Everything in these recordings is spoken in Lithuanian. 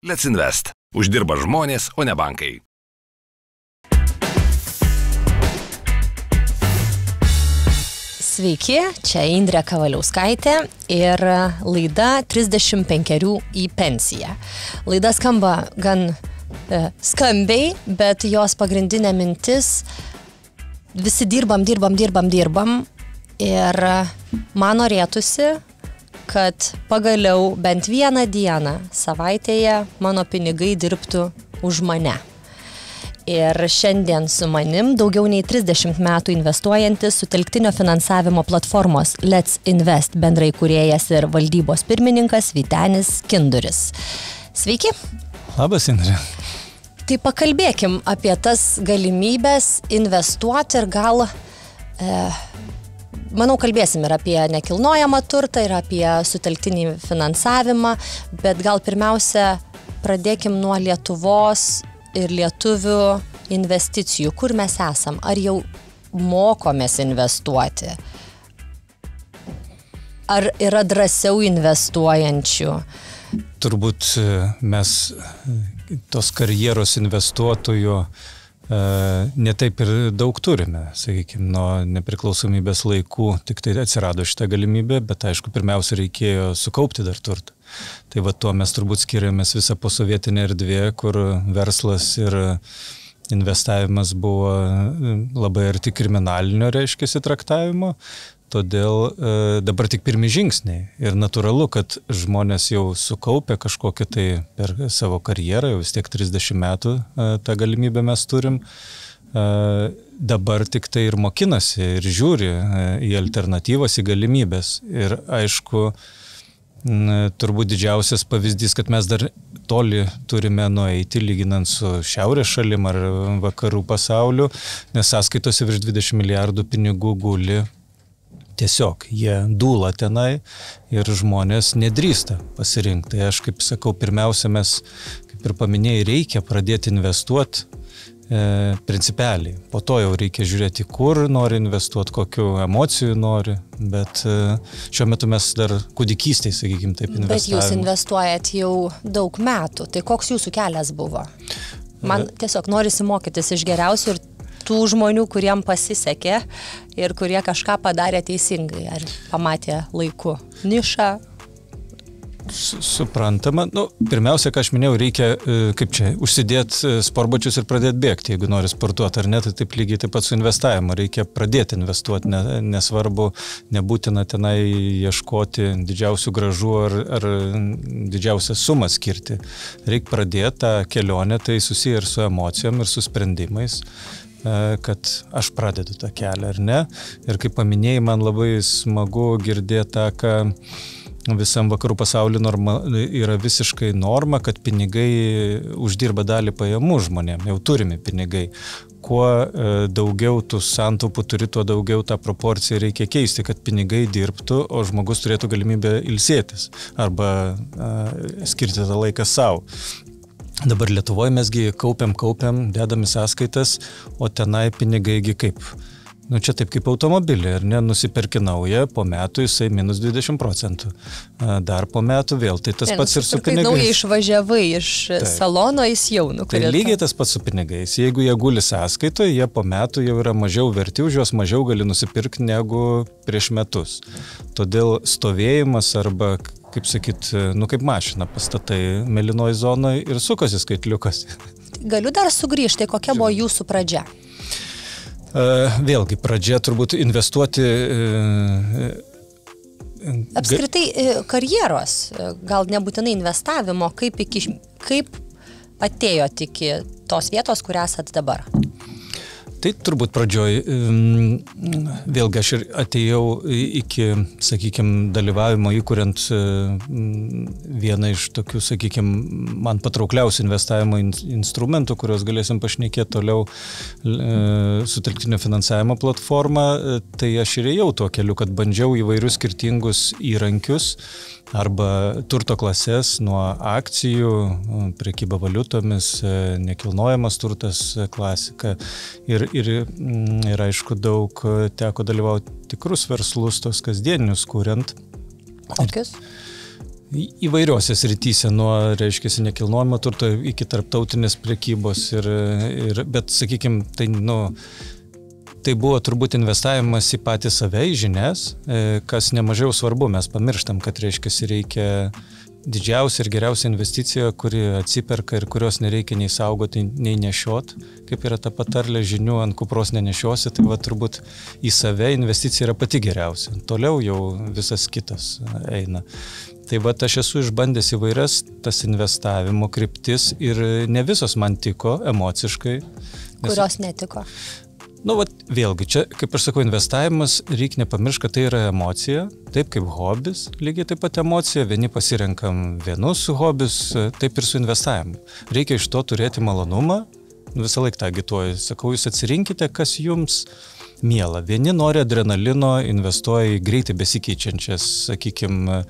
Let's Invest. Uždirba žmonės, o ne bankai. Sveiki, čia Indrė Kavaliauskaitė ir laida 35 į pensiją. Laida skamba gan skambiai, bet jos pagrindinė mintis visi dirbam ir man norėtųsi, kad pagaliau bent vieną dieną savaitėje mano pinigai dirbtų už mane. Ir šiandien su manim daugiau nei 30 metų investuojantis sutelktinio finansavimo platformos Let's Invest bendraįkūrėjas ir valdybos pirmininkas Vytenis Kinduris. Sveiki. Labas, Indrė. Tai pakalbėkim apie tas galimybės investuoti ir gal, manau, kalbėsim ir apie nekilnojamą turtą, ir apie sutelktinį finansavimą, bet gal pirmiausia pradėkim nuo Lietuvos ir lietuvių investicijų. Kur mes esam? Ar jau mokomės investuoti? Ar yra drąsiau investuojančių? Turbūt mes tos karjeros investuotojų netaip ir daug turime, sakykime, nuo nepriklausomybės laikų tik tai atsirado šitą galimybę, bet aišku, pirmiausia reikėjo sukaupti dar turtą. Tai va tuo mes turbūt skiriamės visą posovietinę erdvę, kur verslas ir investavimas buvo labai arti kriminalinio, reiškiasi, traktavimo. Todėl dabar tik pirmi žingsniai ir natūralu, kad žmonės jau sukaupė kažkokią tai per savo karjerą, jau vis tiek 30 metų tą galimybę mes turim. Dabar tik tai ir mokinasi ir žiūri į alternatyvas, į galimybės. Ir aišku, turbūt didžiausias pavyzdys, kad mes dar toli turime nueiti, lyginant su šiaurės šalim ar vakarų pasauliu, nes sąskaitose virš 20 milijardų pinigų guli. Tiesiog jie dūla tenai ir žmonės nedrįsta pasirinkti. Tai aš kaip sakau, pirmiausia mes, kaip ir paminėjai, reikia pradėti investuoti principeliai. Po to jau reikia žiūrėti, kur nori investuoti, kokių emocijų nori, bet šiuo metu mes dar kūdikystėje, sakykime, taip investavome. Bet jūs investuojat jau daug metų, tai koks jūsų kelias buvo? Man tiesiog norisi mokytis iš geriausių ir tų žmonių, kuriem pasisekė ir kurie kažką padarė teisingai, ar pamatė laiku nišą. Suprantama. Pirmiausia, ką aš minėjau, reikia, užsidėti sportbačius ir pradėti bėgti, jeigu nori sportuoti ar ne, tai taip lygiai taip pat su investavimu. Reikia pradėti investuoti, nesvarbu, nebūtina tenai ieškoti didžiausių gražų ar didžiausią sumą skirti. Reikia pradėti tą kelionę, tai susiję ir su emocijom, ir su sprendimais, kad aš pradedu tą kelią, ar ne. Ir kaip paminėjai, man labai smagu girdėti tą, ką visam vakarų pasauliu yra visiškai norma, kad pinigai uždirba dalį pajamų žmonėm, jau turime pinigai. Kuo daugiau tų santaupų turi, tuo daugiau tą proporciją reikia keisti, kad pinigai dirbtų, o žmogus turėtų galimybę ilsėtis arba skirti tą laiką savo. Dabar Lietuvoje mesgi kaupiam, dedam į sąskaitas, o tenai pinigaigi kaip? Čia taip kaip automobilį, ar ne, nusiperki naują, po metų jisai minus 20%. Dar po metų vėl, tai tas pats ir su pinigais. Naują išvažiavai iš salono, jis jau nukrito. Tai lygiai tas pats su pinigais. Jeigu jie guli sąskaitoje, jie po metų jau yra mažiau verti, už juos mažiau gali nusipirkti negu prieš metus. Todėl stovėjimas arba, kaip sakyt, kaip mašina pastatai mėlynoj zonoje ir sukasi skaitliukas. Galiu dar sugrįžti, kokia buvo jūsų pradžia? Vėlgi, pradžia turbūt investuoti... Apskritai karjeros, gal nebūtinai investavimo, kaip atėjot iki tos vietos, kur esat dabar? Tai turbūt pradžioj, vėlgi aš ir atėjau iki, sakykime, dalyvavimo įkuriant vieną iš tokių, sakykime, man patraukliausių investavimo instrumentų, kuriuos galėsim pašnekėti toliau, sutelktinio finansavimo platformą, tai aš ir ėjau tuo keliu, kad bandžiau įvairius skirtingus įrankius arba turto klases nuo akcijų, prekyba valiutomis, nekilnojamas turtas klasika ir aišku daug teko dalyvauti tikrus verslus, tos kasdieninius kuriant. Kokius? įvairiose srityse, nuo, reiškia, nekilnojamo turto iki tarptautinės prekybos bet, sakykime, tai buvo turbūt investavimas į patį save, į žinias, kas nemažiau svarbu, mes pamirštam, kad, reiškia, reikia didžiausia ir geriausia investicija, kuri atsiperka ir kurios nereikia nei saugoti, nei nešiot, kaip yra ta patarlė, žinių ant kupros nenešiosi, tai va turbūt į save investicija yra pati geriausia. Toliau jau visas kitas eina. Tai va aš esu išbandęs įvairias tas investavimo kryptis ir ne visos man tiko emociškai. Kurios netiko? Vėlgi, čia, kaip aš sakau, investavimas, reikia nepamiršti, kad tai yra emocija, taip kaip hobis, lygiai taip pat emocija, vieni pasirenkam vienus hobius, taip ir su investavimu. Reikia iš to turėti malonumą, visą laiką tą agituoju, sakau, jūs atsirinkite, kas jums miela. Vieni nori adrenalino, investuoja į greitai besikeičiančias, sakykime,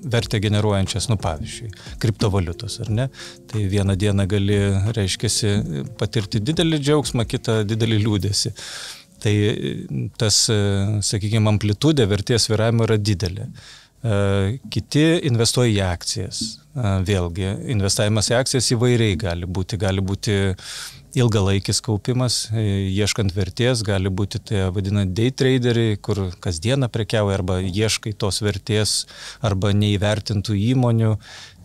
vertę generuojančias, pavyzdžiui, kriptovaliutos, ar ne? Tai vieną dieną gali, reiškiasi, patirti didelį džiaugsmą, kitą didelį liūdėsi. Tai tas, sakykime, amplitudė vertės svyravimo yra didelė. Kiti investuoja į akcijas. Vėlgi, investavimas į akcijas įvairiai gali būti ilgalaikis kaupimas, ieškant vertės, gali būti tai vadinant day traderiai, kur kasdieną prekiauja arba ieškai tos vertės arba neįvertintų įmonių.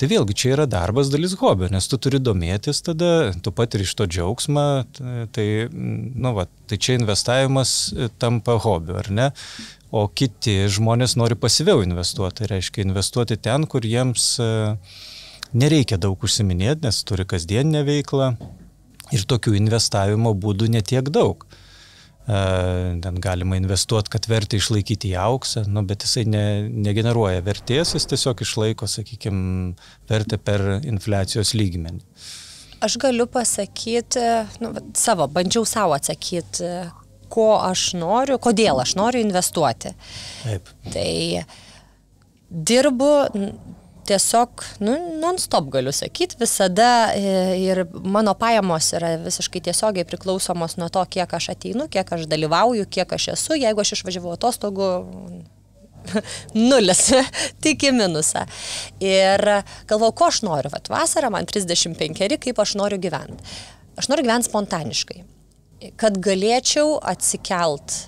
Tai vėlgi čia yra darbas dalis hobio, nes tu turi domėtis tada, tu patiri iš to džiaugsmą, tai čia investavimas tampa hobiu, ar ne? O kiti žmonės nori pasyviau investuoti, tai reiškia investuoti ten, kur jiems nereikia daug užsiminėti, nes turi kasdieninę veiklą. Ir tokių investavimo būdų netiek daug. Ten galima investuoti, kad vertę išlaikyti į auksą, bet jisai negeneruoja vertės, jis tiesiog išlaiko, sakykime, vertę per infliacijos lygmenį. Aš galiu pasakyti, bandžiau savo atsakyti, ko aš noriu, kodėl aš noriu investuoti. Taip. Tai dirbu tiesiog, non-stop galiu sakyti, visada ir mano pajamos yra visiškai tiesiogiai priklausomos nuo to, kiek aš ateinu, kiek aš dalyvauju, kiek aš esu. Jeigu aš išvažiavau atostogų, nulis, tik į minusą. Ir galvau, ko aš noriu. Vasarą man 35, kaip aš noriu gyventi. Aš noriu gyventi spontaniškai, kad galėčiau atsikelt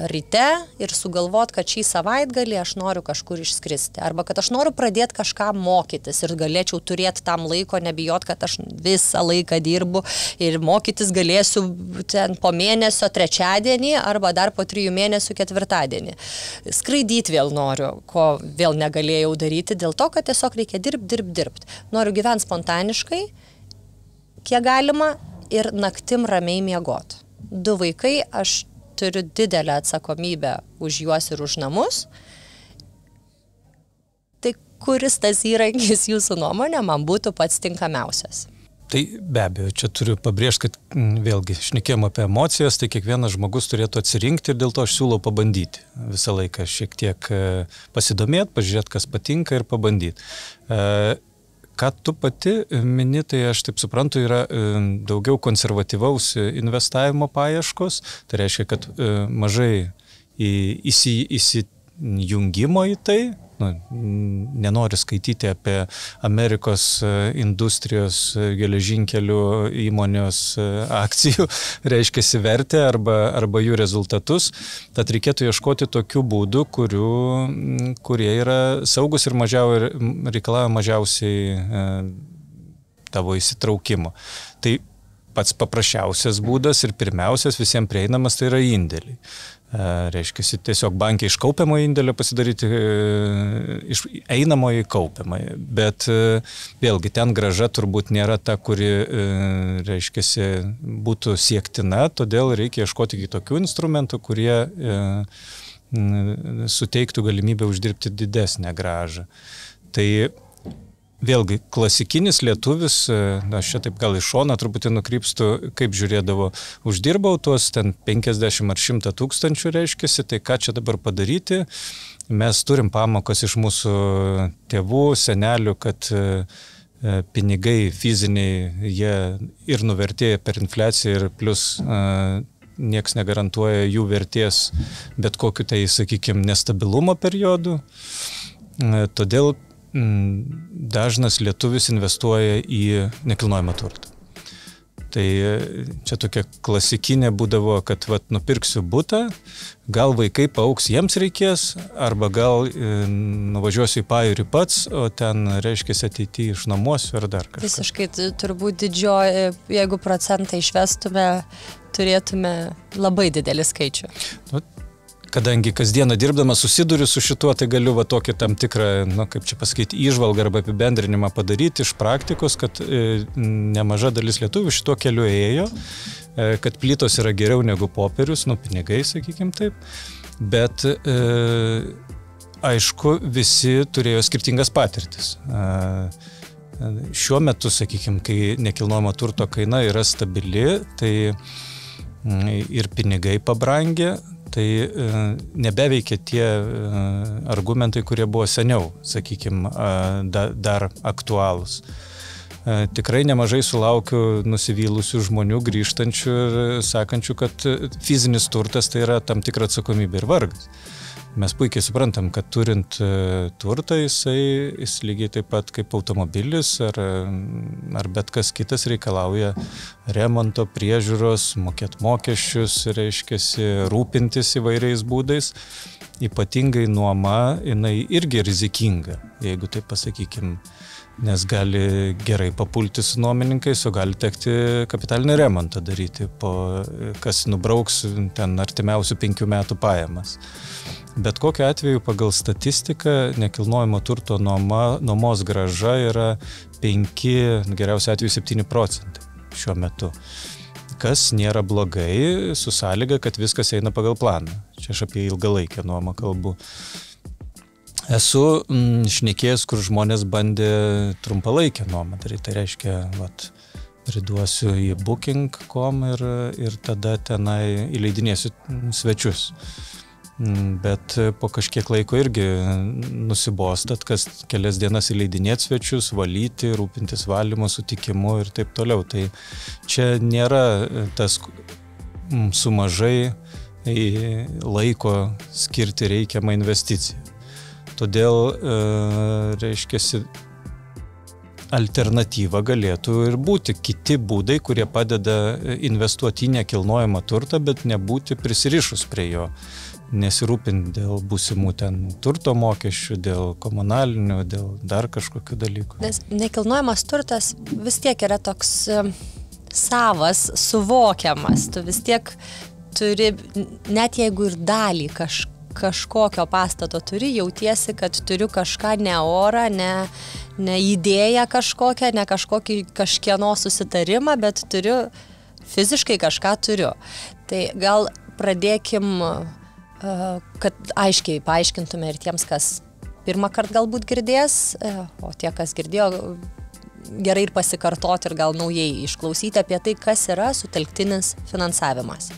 ryte ir sugalvot, kad šį savaitgalį aš noriu kažkur išskristi. Arba kad aš noriu pradėti kažką mokytis ir galėčiau turėti tam laiko, nebijot, kad aš visą laiką dirbu ir mokytis galėsiu ten po mėnesio trečiadienį arba dar po 3 mėnesių ketvirtadienį. Skraidyti vėl noriu, ko vėl negalėjau daryti, dėl to, kad tiesiog reikia dirbti. Noriu gyventi spontaniškai, kiek galima, ir naktim ramiai miegot. 2 vaikai, aš turiu didelę atsakomybę už juos ir už namus. Tai kuris tas įrankis jūsų nuomonė man būtų pats tinkamiausias? Tai be abejo, čia turiu pabrėžti, kad vėlgi šnekėjom apie emocijas, tai kiekvienas žmogus turėtų atsirinkti ir dėl to aš siūlau pabandyti. Visą laiką šiek tiek pasidomėti, pažiūrėti, kas patinka ir pabandyti. Ką tu pati mini, tai aš taip suprantu, yra daugiau konservatyvaus investavimo paieškos, tai reiškia, kad mažai įsijungimo į tai, nenori skaityti apie Amerikos industrijos geležinkelių įmonės akcijų, reiškia vertę arba jų rezultatus, tad reikėtų ieškoti tokių būdų, kurie yra saugus ir reikalauja mažiausiai tavo įsitraukimo. Tai pats paprasčiausias būdas ir pirmiausias visiems prieinamas tai yra indėliai. Reiškia, tiesiog bankiai iš kaupiamo indėlio pasidaryti einamojo į kaupiamą. Bet vėlgi ten grąža turbūt nėra ta, kuri, reiškia, būtų siektina, todėl reikia ieškoti kitokių instrumentų, kurie suteiktų galimybę uždirbti didesnę grąžą. Tai vėlgi, klasikinis lietuvis, aš čia taip gal iš šono truputį nukrypstu, kaip žiūrėdavo, uždirbau tuos ten 50 ar 100 tūkstančių, reiškia, tai ką čia dabar padaryti? Mes turim pamokas iš mūsų tėvų, senelių, kad pinigai fiziniai, jie ir nuvertėja per infliaciją ir plus nieks negarantuoja jų vertės bet kokiu tai, sakykime, nestabilumo periodu. Todėl dažnas lietuvis investuoja į nekilnojamą turtą. Tai čia tokia klasikinė būdavo, kad nupirksiu butą, gal vaikai paaugs, jiems reikės, arba gal nuvažiuosiu į pajūrį pats, o ten reiškia ateityje išnuomosiu ar dar kažką. Visiškai turbūt didžioji, jeigu procentą išvestume, turėtume labai didelį skaičių. Kadangi kasdieną dirbdamas susiduriu su šituo, tai galiu tokį tam tikrą, kaip čia pasakyti, įžvalgą arba apibendrinimą padaryti iš praktikos, kad nemaža dalis lietuvių šituo keliu ėjo, kad plytos yra geriau negu popierius, pinigai, sakykim taip, bet aišku, visi turėjo skirtingas patirtis. Šiuo metu, sakykim, kai nekilnojamo turto kaina yra stabili, tai ir pinigai pabrangė, tai nebeveikia tie argumentai, kurie buvo seniau, sakykime, dar aktualūs. Tikrai nemažai sulaukiu nusivylusių žmonių grįžtančių ir sakančių, kad fizinis turtas tai yra tam tikra atsakomybė ir vargas. Mes puikiai suprantam, kad turint turtą jis lygiai taip pat kaip automobilis ar bet kas kitas reikalauja remonto, priežiūros, mokėt mokesčius, reiškiasi rūpintis įvairiais būdais. Ypatingai nuoma, jinai irgi rizikinga, jeigu taip pasakykim, nes gali gerai papulti su nuomininkais, o gali tekti kapitalinį remontą daryti, kas nubrauks ten artimiausių 5 metų pajamas. Bet kokiu atveju pagal statistiką nekilnojamo turto nuomos grąža yra 5, geriausiu atveju 7% šiuo metu. Kas nėra blogai, su sąlyga, kad viskas eina pagal planą. Čia aš apie ilgalaikę nuomą kalbu. Esu šnekėjęs, kur žmonės bandė trumpalaikę nuomą daryti. Tai reiškia, priduosiu į booking.com ir tada tenai įleidinėsiu svečius. Bet po kažkiek laiko irgi nusibostat, kas kelias dienas įleidinėti svečius, valyti, rūpintis valymo, sutikimu ir taip toliau. Tai čia nėra tas su mažai laiko skirti reikiamą investiciją. Todėl, reiškiasi, alternatyva galėtų ir būti kiti būdai, kurie padeda investuoti į nekilnojamą turtą, bet nebūti prisirišus prie jo. Nesirūpinti dėl būsimų ten turto mokesčių, dėl komunalinių, dėl dar kažkokių dalykų. Nes nekilnojamas turtas vis tiek yra toks savas, suvokiamas. Tu vis tiek turi, net jeigu ir dalį kažkokio pastato turi, jautiesi, kad turiu kažką, ne orą, ne idėją kažkokią, ne kažkieno susitarimą, bet turiu, fiziškai kažką turiu. Tai gal pradėkim, kad aiškiai paaiškintume ir tiems, kas pirmą kartą galbūt girdės, o tie, kas girdėjo, gerai ir pasikartoti ir gal naujai išklausyti apie tai, kas yra sutelktinis finansavimas.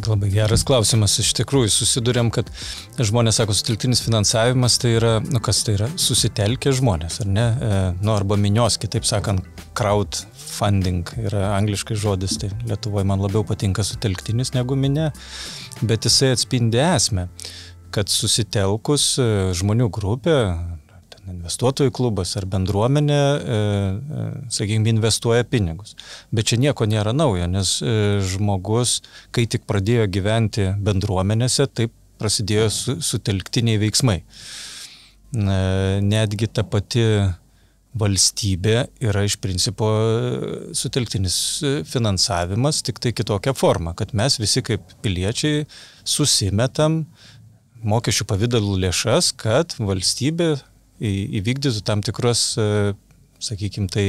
Labai geras klausimas. Iš tikrųjų, susidurėm, kad žmonės sako, sutelktinis finansavimas tai yra, kas tai yra? Susitelkę žmonės, ar ne? Arba minios, kitaip sakant, crowdfunding yra angliškai žodis, tai Lietuvoje man labiau patinka sutelktinis negu minė, bet jisai atspindi esmę, kad susitelkus žmonių grupė, investuotojų klubas ar bendruomenė, sakykime, investuoja pinigus. Bet čia nieko nėra naujo, nes žmogus, kai tik pradėjo gyventi bendruomenėse, taip prasidėjo sutelktiniai veiksmai. Netgi ta pati valstybė yra iš principo sutelktinis finansavimas, tik tai kitokia forma, kad mes visi kaip piliečiai susimetam mokesčių pavydalų lėšas, kad valstybė įvykdytų tam tikros, sakykime, tai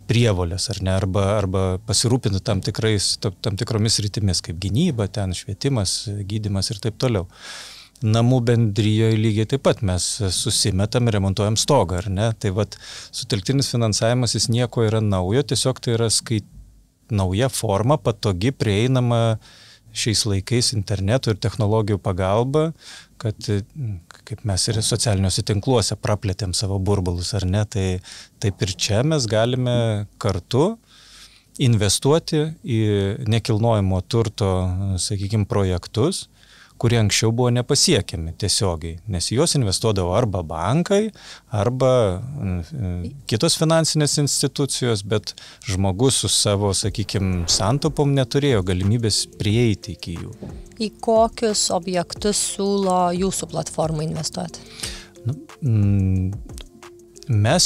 prievolės, ar ne, arba pasirūpintų tam tikromis rytimis, kaip gynyba, ten švietimas, gydymas ir taip toliau. Namų bendrijoje lygiai taip pat mes susimetam ir remontuojam stogą, ar ne? Tai sutelktinis finansavimas, jis nieko yra naujo, tiesiog tai yra nauja forma, patogi, prieinama šiais laikais interneto ir technologijų pagalba, kad kaip mes ir socialiniuose tinkluose praplėtėm savo burbulus, ar ne, tai taip ir čia mes galime kartu investuoti į nekilnojamo turto, sakykime, projektus, kurie anksčiau buvo nepasiekiami tiesiogiai, nes juos investuodavo arba bankai, arba kitos finansinės institucijos, bet žmogus su savo, sakykime, santaupom neturėjo galimybės prieiti iki jų. Į kokius objektus siūlo jūsų platformą investuoti? Mes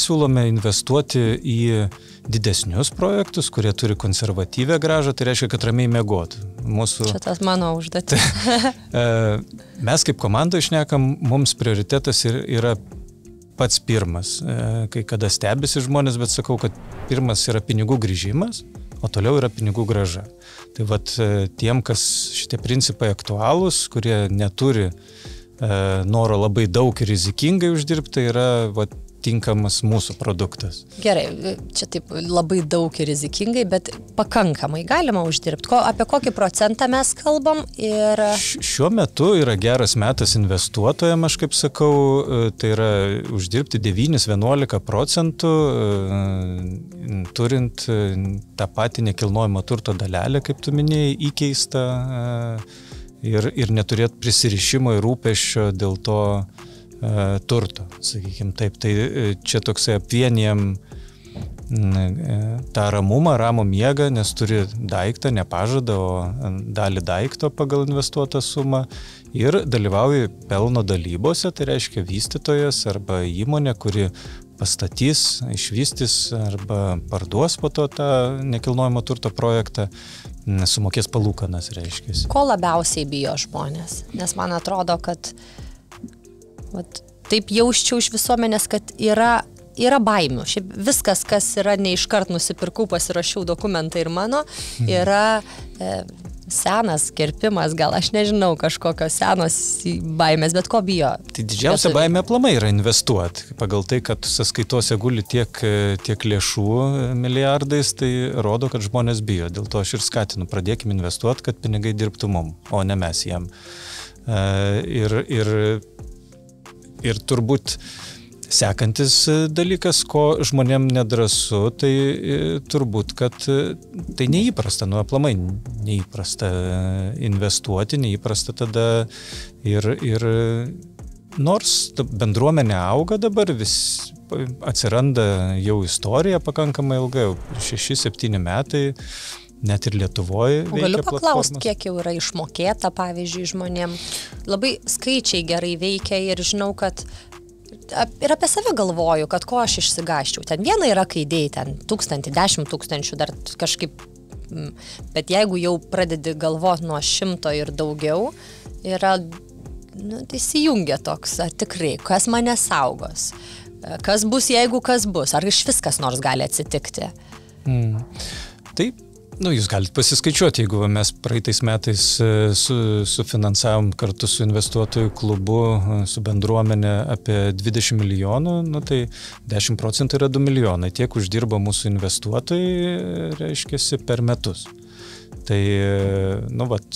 siūlome investuoti į didesnius projektus, kurie turi konservatyvę grąžą, tai reiškia, kad ramiai miegotų. Čia tas mano užduotis. Mes kaip komanda išnekam, mums prioritetas yra pats pirmas, kai kada stebisi žmonės, bet sakau, kad pirmas yra pinigų grįžimas, o toliau yra pinigų grąža. Tai vat tiem, kas šitie principai aktualūs, kurie neturi noro labai daug ir rizikingai uždirbti, yra tinkamas mūsų produktas. Gerai, čia taip labai daug ir rizikingai, bet pakankamai galima uždirbti. Apie kokį procentą mes kalbam? Ir... Šiuo metu yra geras metas investuotojam, aš kaip sakau, tai yra uždirbti 9-11%, turint tą patį nekilnojamo turto dalelę, kaip tu minėjai, įkeistą ir neturėti prisirišimo ir rūpesčio dėl to turto, sakykime taip. Tai čia toksai apvienijam tą ramų miegą, nes turi daiktą, ne pažadą, o dalį daikto pagal investuotą sumą ir dalyvauja pelno dalybose, tai reiškia vystytojas arba įmonė, kuri pastatys, išvystys arba parduos po to tą nekilnojamo turto projektą, sumokės palūkanas, reiškia. Ko labiausiai bijo žmonės? Nes man atrodo, kad taip jausčiau iš visuomenės, kad yra baimių. Šiaip viskas, kas yra neiškart nusipirkau, pasirašiau dokumentą ir mano, yra senas kirpimas, gal aš nežinau, kažkokios senos baimės, bet ko bijo? Tai didžiausia baimė aplamai yra investuoti. Pagal tai, kad sąskaitose guli tiek lėšų milijardais, tai rodo, kad žmonės bijo. Dėl to aš ir skatinu, pradėkime investuoti, kad pinigai dirbtų mum, o ne mes jam. Ir turbūt sekantis dalykas, ko žmonėm nedrąsu, tai turbūt, kad tai neįprasta, aplamai neįprasta investuoti, neįprasta tada ir nors bendruomenė auga dabar, vis atsiranda jau istorija pakankamai ilga, 6-7 metai, net ir Lietuvoje veikia platformos. Galiu paklausti, kiek jau yra išmokėta, pavyzdžiui, žmonėm. Labai skaičiai gerai veikia ir žinau, kad ir apie save galvoju, kad ko aš išsigąsčiau. Ten viena yra, kai idėjai, ten 1000, 10 tūkstančių, dar kažkaip, bet jeigu jau pradedi galvoti nuo 100 ir daugiau, yra, tai įsijungia toks, tikrai, kas mane saugos, kas bus, jeigu kas bus, ar iš viskas nors gali atsitikti. Taip. Jūs galite pasiskaičiuoti, jeigu mes praeitais metais sufinansavom kartu su investuotojų klubu, su bendruomenė apie 20 milijonų, tai 10% yra 2 milijonai. Tiek uždirba mūsų investuotojai, reiškiasi, per metus. Tai,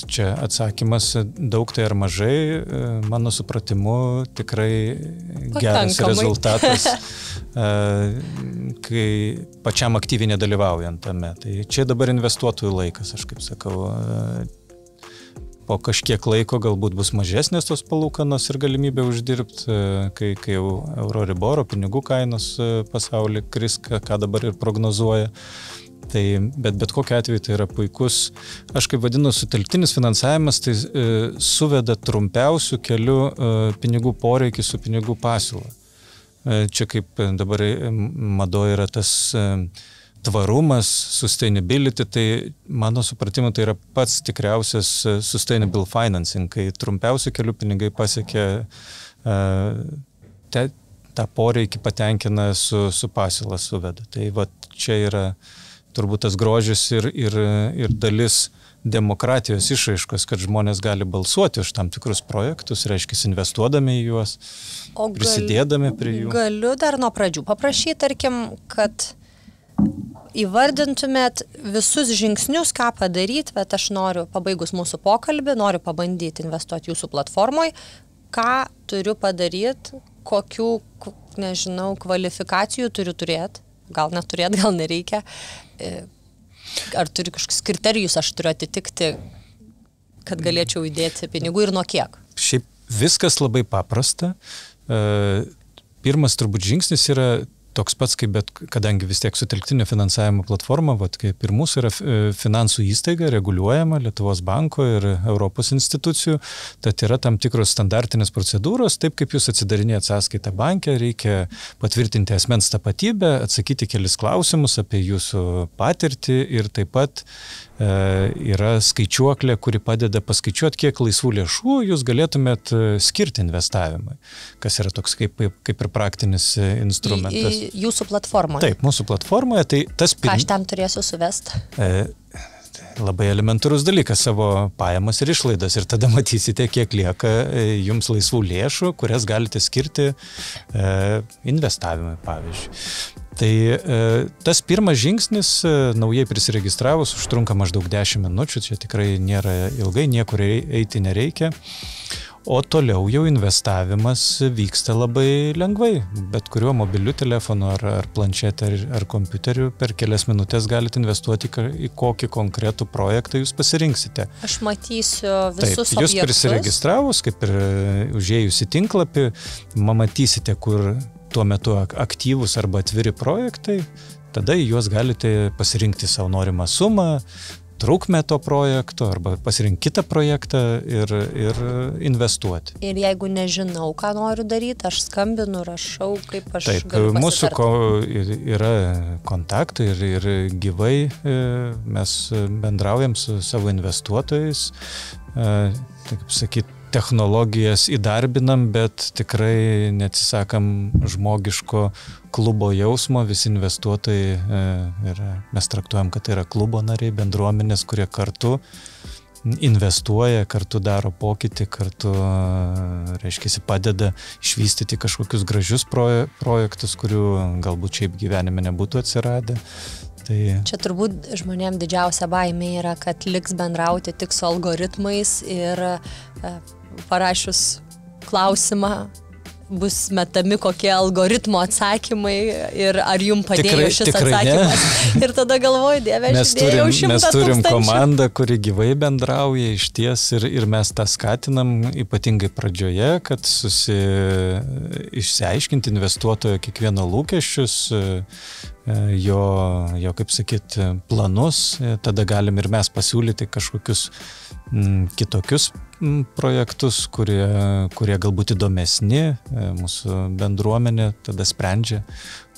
čia atsakymas, daug tai ar mažai, mano supratimu, tikrai geras rezultatas, kai pačiam aktyviai nedalyvaujant tame. Tai čia dabar investuotojų laikas, aš kaip sakau. Po kažkiek laiko galbūt bus mažesnės tos palūkanos ir galimybė uždirbti, kai jau Euroriboro pinigų kainos pasaulyje kris, ką dabar ir prognozuoja. Tai, bet kokiu atveju tai yra puikus, aš kaip vadinu, sutelktinis finansavimas, tai suveda trumpiausių kelių pinigų poreikį su pinigų pasiūla. Čia kaip dabar madoje yra tas tvarumas, sustainability, tai mano supratimu tai yra pats tikriausias sustainable financing, kai trumpiausių kelių pinigai pasiekia tą poreikį patenkina su pasiūla suveda. Tai čia yra turbūt tas grožis ir dalis demokratijos išraiškos, kad žmonės gali balsuoti už tam tikrus projektus, reiškia, investuodami į juos, prisidėdami prie jų. Galiu dar nuo pradžių paprašyti, tarkim, kad įvardintumėt visus žingsnius, ką padaryti, bet aš noriu, pabaigus mūsų pokalbį, noriu pabandyti investuoti jūsų platformoje, ką turiu padaryti, kokių, nežinau, kvalifikacijų turiu turėti. Gal neturėt, gal nereikia. Ar turi kažkokius kriterijus, aš turiu atitikti, kad galėčiau įdėti pinigų ir nuo kiek? Šiaip viskas labai paprasta. Pirmas turbūt žingsnis yra toks pats, kaip bet kadangi vis tiek sutelktinio finansavimo platforma, kaip ir mūsų yra finansų įstaiga, reguliuojama Lietuvos banko ir Europos institucijų, tad yra tam tikros standartinės procedūros, taip kaip jūs atsidarinėjate sąskaitą banke, reikia patvirtinti asmens tapatybę, atsakyti kelis klausimus apie jūsų patirtį ir taip pat yra skaičiuoklė, kuri padeda paskaičiuoti, kiek laisvų lėšų jūs galėtumėt skirti investavimui, kas yra toks kaip ir praktinis instrumentas. Jūsų platformoje? Taip, mūsų platformoje. Tai tas ką aš tam turėsiu suvesti? Labai elementarus dalykas, savo pajamas ir išlaidas ir tada matysite, kiek lieka jums laisvų lėšų, kurias galite skirti investavimui, pavyzdžiui. Tai tas pirmas žingsnis, naujai prisiregistravus, užtrunka maždaug 10 minučių, čia tikrai nėra ilgai, niekur eiti nereikia. O toliau jau investavimas vyksta labai lengvai. Bet kuriuo mobiliu telefonu ar planšetę ar kompiuteriu per kelias minutės galite investuoti į kokį konkretų projektą jūs pasirinksite. Aš matysiu visus objektus. Jūs prisiregistravus, kaip ir užėjus į tinklapį, matysite, kur tuo metu aktyvus arba atviri projektai, tada į juos galite pasirinkti savo norimą sumą, trukmę to projekto arba pasirinkti kitą projektą ir investuoti. Ir jeigu nežinau, ką noriu daryti, aš skambinu, rašau, kaip aš Taip, galiu pasitarti. Mūsų yra kontaktai ir gyvai mes bendraujam su savo investuotojais, kaip sakyti, technologijas įdarbinam, bet tikrai neatsisakam žmogiško klubo jausmo, visi investuotojai ir mes traktuojam, kad tai yra klubo nariai, bendruomenės, kurie kartu investuoja, kartu daro pokytį, kartu, reiškia, padeda išvystyti kažkokius gražius projektus, kurių galbūt šiaip gyvenime nebūtų atsiradę. Čia turbūt žmonėms didžiausia baimė yra, kad liks bendrauti tik su algoritmais ir parašius klausimą bus metami kokie algoritmo atsakymai ir ar jums padėjo šis atsakymas. Ne. Ir tada galvoju, Dieve, aš dėjau 100 000. Mes turim komandą, kuri gyvai bendrauja išties ir mes tą skatinam ypatingai pradžioje, kad išsiaiškinti investuotojo kiekvieno lūkesčius, jo, kaip sakyt, planus, tada galim ir mes pasiūlyti kažkokius kitokius projektus, kurie galbūt įdomesni, mūsų bendruomenė tada sprendžia,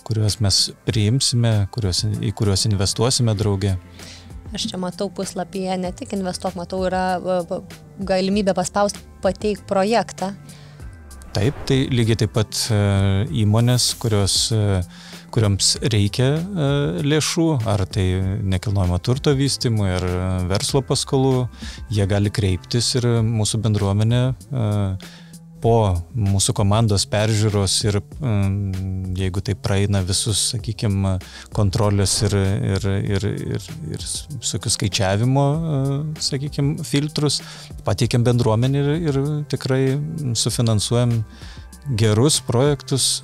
kuriuos mes priimsime, į kuriuos investuosime drauge. Aš čia matau puslapyje, ne tik investuok, matau, yra galimybė paspausti pateik projektą. Taip, tai lygiai taip pat įmonės, kurioms reikia lėšų, ar tai nekilnojamo turto vystymui, ar verslo paskolų, jie gali kreiptis ir mūsų bendruomenė po mūsų komandos peržiūros ir jeigu tai praeina visus, sakykime, kontrolės ir visokių skaičiavimo, sakykime, filtrus, pateikiam bendruomenį ir tikrai sufinansuojam gerus projektus,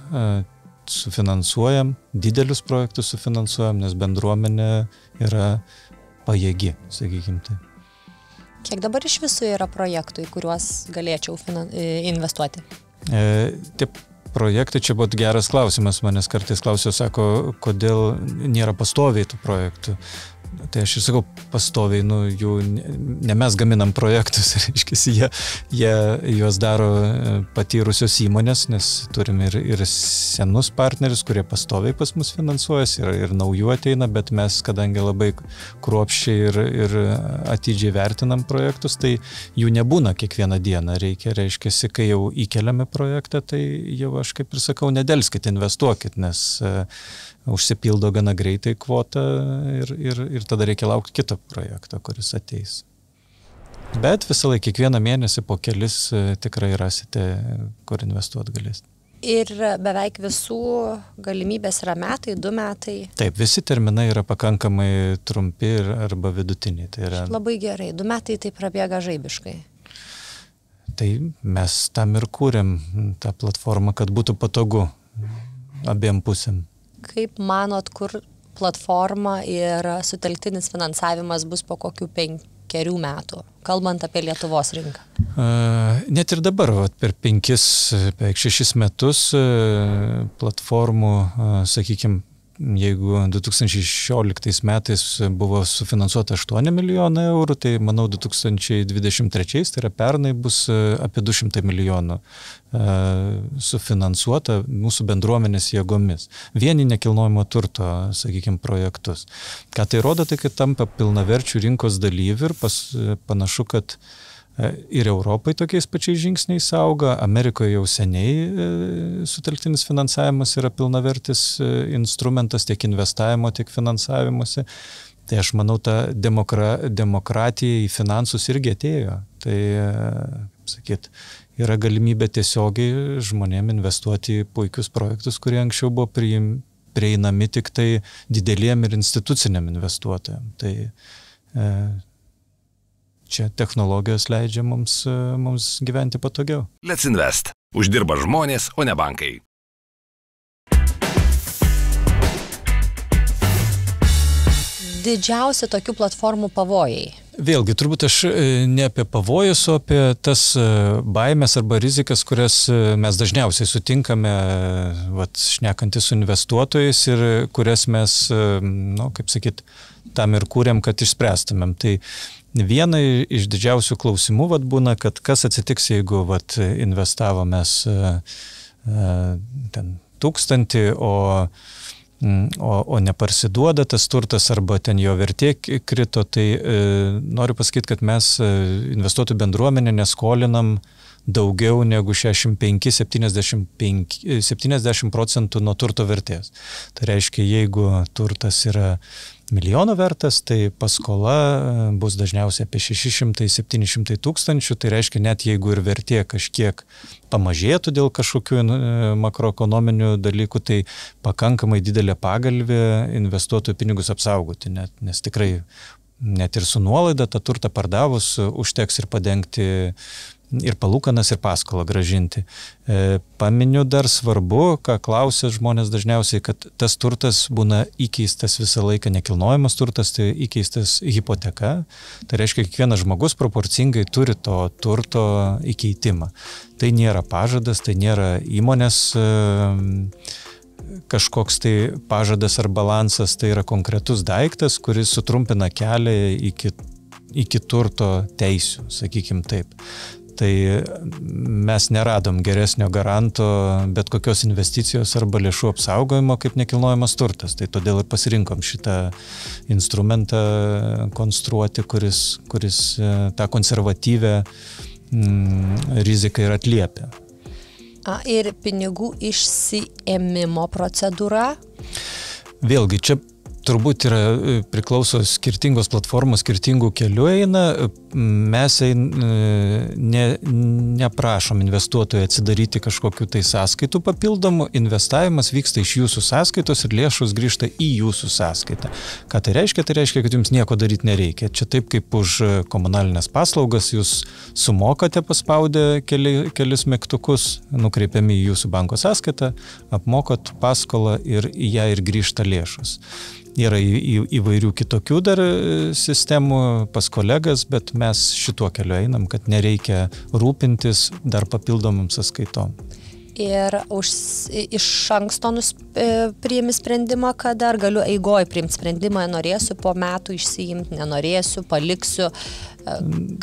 sufinansuojam, didelius projektus sufinansuojam, nes bendruomenė yra pajėgi, sakykime tai. Kiek dabar iš viso yra projektų, į kuriuos galėčiau investuoti? Tie projektai, čia buvo geras klausimas, manęs kartais klausia, sako, kodėl nėra pastoviai tų projektų. Tai aš ir sakau, pastoviai, jų ne mes gaminam projektus, reiškia, jie juos daro patyrusios įmonės, nes turim ir senus partnerius, kurie pastoviai pas mus finansuojas, ir naujų ateina, bet mes, kadangi labai kruopščiai ir atidžiai vertinam projektus, tai jų nebūna kiekvieną dieną. Reiškia, kai jau įkeliame projektą, tai jau aš kaip ir sakau, nedelskit, investuokit, nes užsipildo gana greitai kvotą ir tada reikia laukti kito projekto, kuris ateis. Bet visą laiką, kiekvieną mėnesį po kelis tikrai rasite, kur investuoti galėsite. Ir beveik visų galimybės yra metai, 2 metai? Taip, visi terminai yra pakankamai trumpi arba vidutiniai. Tai yra... Labai gerai, 2 metai tai prabėga žaibiškai. Tai mes tam ir kūrėm tą platformą, kad būtų patogu abiem pusėm. Kaip manot, kur platforma ir sutelktinis finansavimas bus po kokių metų, kalbant apie Lietuvos rinką? Net ir dabar, per 5-6 metus platformų, sakykime, jeigu 2016 metais buvo sufinansuota 8 milijonų eurų, tai manau 2023, tai yra pernai, bus apie 200 milijonų sufinansuota mūsų bendruomenės jėgomis. Vieni nekilnojamo turto, sakykime, projektus. Ką tai rodo, tai kad tampa pilnaverčių rinkos dalyvių ir panašu, kad ir Europai tokiais pačiais žingsniais auga, Amerikoje jau seniai sutelktinis finansavimas yra pilnavertis instrumentas tiek investavimo, tiek finansavimuose. Tai aš manau, ta demokratija į finansus irgi atėjo. Tai, sakyt, yra galimybė tiesiogiai žmonėm investuoti į puikius projektus, kurie anksčiau buvo prieinami tik tai dideliem ir instituciniam investuotojam. Tai čia technologijos leidžia mums gyventi patogiau. Let's Invest. Uždirba žmonės, o ne bankai. Didžiausi tokių platformų pavojai? Vėlgi, turbūt aš ne apie pavojus, o apie tas baimės arba rizikas, kurias mes dažniausiai sutinkame, šnekantis su investuotojais ir kurias mes, kaip sakyt, tam ir kūrėm, kad išspręstumėm. Tai viena iš didžiausių klausimų būna, kad kas atsitiks, jeigu investavo mes ten 1000, o neparsiduoda tas turtas arba ten jo vertė krito, tai noriu pasakyti, kad mes investuotojų bendruomenė neskolinam daugiau negu 65-70% nuo turto vertės. Tai reiškia, jeigu turtas yra milijono vertas, tai paskola bus dažniausiai apie 600-700 tūkstančių, tai reiškia, net jeigu ir vertė kažkiek pamažėtų dėl kažkokių makroekonominių dalykų, tai pakankamai didelė pagalvė investuotojų pinigus apsaugoti, nes tikrai net ir su nuolaida tą turtą pardavus užteks ir padengti ir palūkanas, ir paskolą gražinti. Paminiu dar svarbu, ką klausia žmonės dažniausiai, kad tas turtas būna įkeistas visą laiką, nekilnojamas turtas, tai įkeistas hipoteka. Tai reiškia, kiekvienas žmogus proporcingai turi to turto įkeitimą. Tai nėra pažadas, tai nėra įmonės kažkoks tai pažadas ar balansas, tai yra konkretus daiktas, kuris sutrumpina kelią iki turto teisių, sakykim taip. Tai mes neradom geresnio garanto bet kokios investicijos arba lėšų apsaugojimo kaip nekilnojamas turtas. Tai todėl ir pasirinkom šitą instrumentą konstruoti, kuris tą konservatyvę riziką ir atliepia. Ir pinigų išsiėmimo procedūra? Vėlgi, čia turbūt priklauso skirtingos platformos, skirtingų kelių eina. Mes neprašom investuotojų atsidaryti kažkokių tai sąskaitų papildomų. Investavimas vyksta iš jūsų sąskaitos ir lėšos grįžta į jūsų sąskaitą. Ką tai reiškia? Tai reiškia, kad jums nieko daryti nereikia. Čia taip kaip už komunalinės paslaugas jūs sumokate paspaudę kelis mygtukus, nukreipiami į jūsų banko sąskaitą, apmokot paskolą ir į ją ir grįžta lėšos. Yra įvairių kitokių dar sistemų pas kolegas, bet mes šituo keliu einam, kad nereikia rūpintis dar papildomam sąskaitom. Ir iš anksto priimi sprendimą, kada ar galiu eigoj priimti sprendimą, norėsiu po metų išsiimti, nenorėsiu, paliksiu.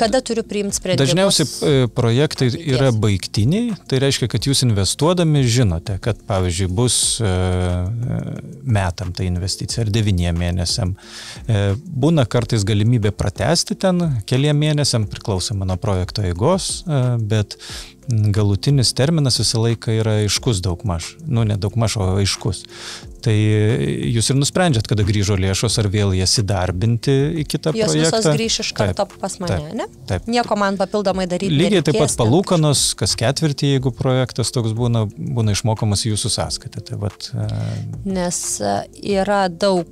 Kada turiu priimti sprendimus? Dažniausiai projektai yra baigtiniai, tai reiškia, kad jūs investuodami žinote, kad pavyzdžiui bus metam ta investicija ar 9 mėnesiam. Būna kartais galimybė pratęsti ten keliem mėnesiam, priklausomai nuo projekto eigos, bet galutinis terminas visą laiką yra aiškus daugmaž. Ne daugmaž, o aiškus. Tai jūs ir nusprendžiat, kada grįžo lėšos, ar vėl jas įdarbinti į kitą projektą. Jos visos grįš iš karto pas mane, ne? Taip. Nieko man papildomai daryti nereikės. Lygiai taip pat palūkanos, kas ketvirtį, jeigu projektas toks būna išmokamas į jūsų sąskaitą. Tai Nes yra daug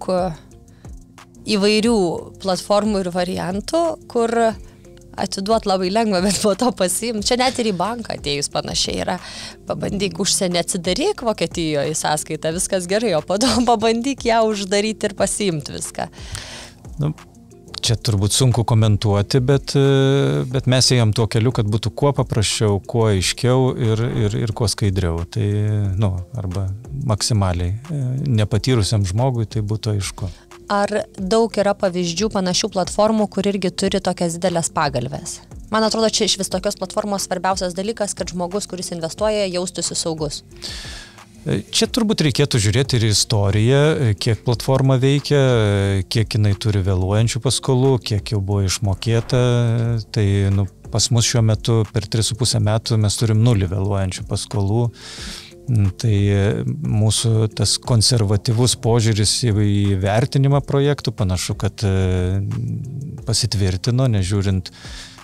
įvairių platformų ir variantų, kur atiduot labai lengva, bet po to pasiimti. Čia net ir į banką atėjus panašiai yra. Pabandyk užsienį, atsidaryk Vokietijoje į sąskaitą, viskas gerai, o po to pabandyk ją uždaryti ir pasiimti viską. Čia turbūt sunku komentuoti, bet mes ėjom tuo keliu, kad būtų kuo paprasčiau, kuo aiškiau ir kuo skaidriau. Tai, arba maksimaliai nepatyrusiam žmogui tai būtų aišku. Ar daug yra pavyzdžių panašių platformų, kur irgi turi tokias didelės pagalvės? Man atrodo, čia iš vis tokios platformos svarbiausias dalykas, kad žmogus, kuris investuoja, jaustųsi saugus. Čia turbūt reikėtų žiūrėti ir istoriją, kiek platforma veikia, kiek jinai turi vėluojančių paskolų, kiek jau buvo išmokėta. Tai pas mus šiuo metu per 3,5 metų mes turim 0 vėluojančių paskolų. Tai mūsų tas konservatyvus požiūris į vertinimą projektų panašu, kad pasitvirtino, nežiūrint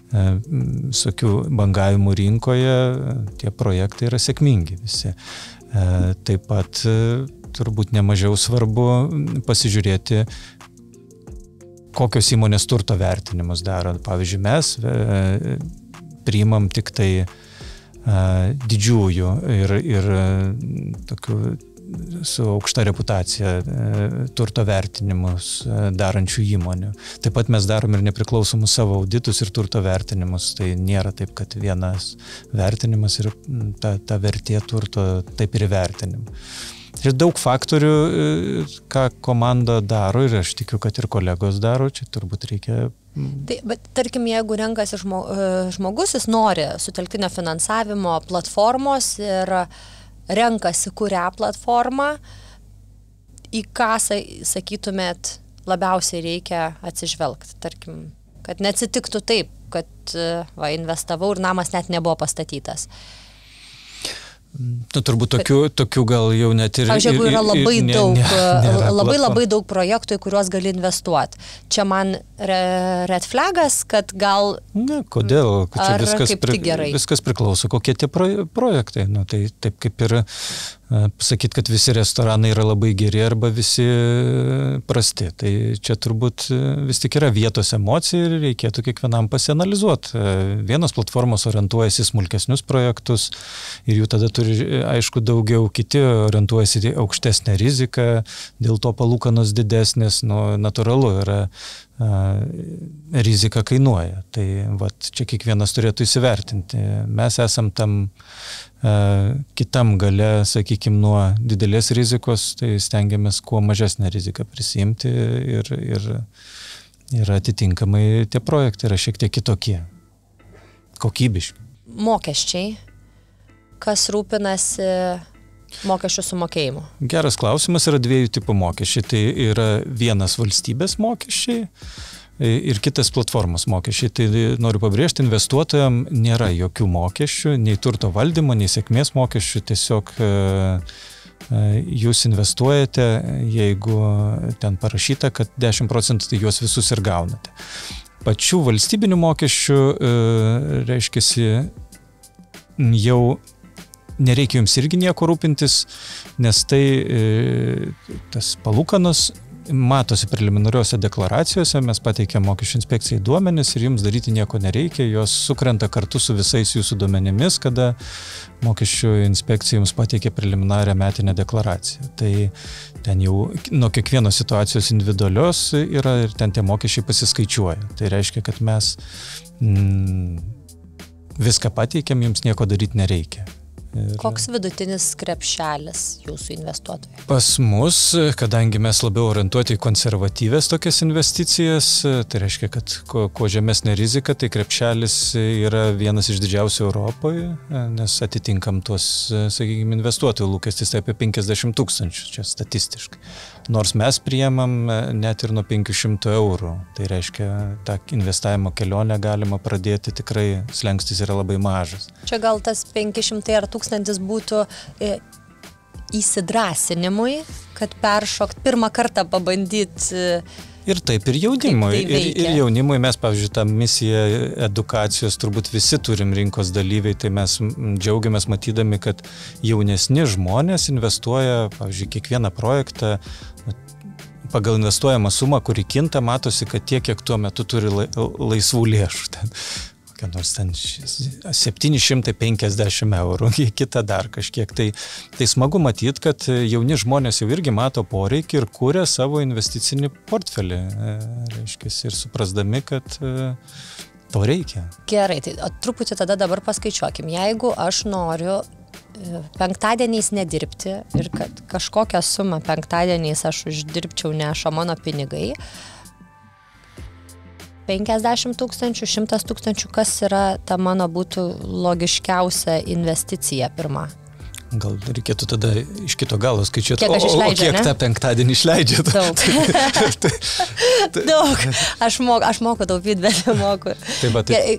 visokių bangavimų rinkoje, tie projektai yra sėkmingi visi. Taip pat turbūt nemažiau svarbu pasižiūrėti, kokios įmonės turto vertinimus daro. Pavyzdžiui, mes priimam tik tai didžiųjų ir tokių su aukšta reputacija turto vertinimus darančių įmonių. Taip pat mes darom ir nepriklausomus savo auditus ir turto vertinimus. Tai nėra taip, kad vienas vertinimas ir ta vertė turto taip ir įvertinima. Ir daug faktorių, ką komanda daro ir aš tikiu, kad ir kolegos daro, čia turbūt reikia. Tai, bet tarkim, jeigu renkasi žmogus, jis nori sutelktinio finansavimo platformos ir renkasi kurią platformą, į ką, sakytumėt, labiausiai reikia atsižvelgti, tarkim, kad neatsitiktų taip, kad investavau ir namas net nebuvo pastatytas. Turbūt tokių gal jau net ir... Pavyzdžiui, jeigu yra labai daug projektų, į kuriuos gali investuoti. Čia man red flagas, kad gal... Ne, kodėl? Ar kaip tik gerai? Viskas priklauso, kokie tie projektai. Tai taip kaip ir pasakyti, kad visi restoranai yra labai geri arba visi prasti. Tai čia turbūt vis tik yra vietos emocija ir reikėtų kiekvienam pasianalizuoti. Vienos platformos orientuojasi į smulkesnius projektus ir jų tada turi, aišku, daugiau, kiti orientuojasi į aukštesnę riziką, dėl to palūkanos didesnės, natūralu yra, rizika kainuoja. Tai čia kiekvienas turėtų įsivertinti. Mes esam tam kitam gale, sakykime, nuo didelės rizikos, tai stengiamės kuo mažesnę riziką prisimti ir atitinkamai tie projektai yra šiek tiek kitokie, kokybiški. Mokesčiai. Kas rūpinasi mokesčių sumokėjimu? Geras klausimas, yra 2 tipų mokesčiai. Tai yra vienas valstybės mokesčiai ir kitas platformos mokesčiai. Tai noriu pabrėžti, investuotojams nėra jokių mokesčių, nei turto valdymo, nei sėkmės mokesčių. Tiesiog jūs investuojate, jeigu ten parašyta, kad 10% tai juos visus ir gaunate. Pačių valstybinių mokesčių reiškiasi jau nereikia jums irgi nieko rūpintis, nes tai tas palūkanos matosi preliminariuose deklaracijose, mes pateikėm mokesčių inspekcijai duomenis ir jums daryti nieko nereikia, jos sukrenta kartu su visais jūsų duomenimis, kada mokesčių inspekcija jums pateikė preliminarią metinę deklaraciją. Tai ten jau nuo kiekvienos situacijos individualios yra ir ten tie mokesčiai pasiskaičiuoja. Tai reiškia, kad mes viską pateikėm, jums nieko daryti nereikia. Koks vidutinis krepšelis jūsų investuotojų? Pas mus, kadangi mes labiau orientuoti į konservatyvės tokias investicijas, tai reiškia, kad kuo žemesnė rizika, tai krepšelis yra vienas iš didžiausių Europoje, nes atitinkam tuos, sakykime, investuotojų lūkestis tai apie 50 000, čia statistiškai. Nors mes priemam net ir nuo 500 €. Tai reiškia, tą investavimo kelionę galima pradėti tikrai, slengstis yra labai mažas. Čia gal tas 500 ar 1000 būtų įsidrasinimui, kad peršokt pirmą kartą pabandyti. Ir taip, ir jaunimui. Ir jaunimui mes, pavyzdžiui, tą misiją edukacijos turbūt visi turim rinkos dalyviai, tai mes džiaugiamės matydami, kad jaunesni žmonės investuoja, pavyzdžiui, kiekvieną projektą pagal investuojamą sumą, kuri kinta, matosi, kad tiek, kiek tuo metu turi laisvų lėšų. kad nors ten 750 eurų, kita dar kažkiek. Tai smagu matyti, kad jauni žmonės jau irgi mato poreikį ir kūrė savo investicinį portfelį, reiškia, ir suprasdami, kad to reikia. Gerai, tai truputį tada dabar paskaičiuokim. Jeigu aš noriu penktadieniais nedirbti ir kad kažkokią sumą penktadieniais aš uždirbčiau neša mano pinigai, 50 000, 100 000, kas yra ta mano būtų logiškiausia investicija pirma? Gal reikėtų tada iš kito galo skaičiuoti, kiek o kiek tą penktadienį išleidžiat? Daug. Daug. Aš moku taupyti, bet nemoku.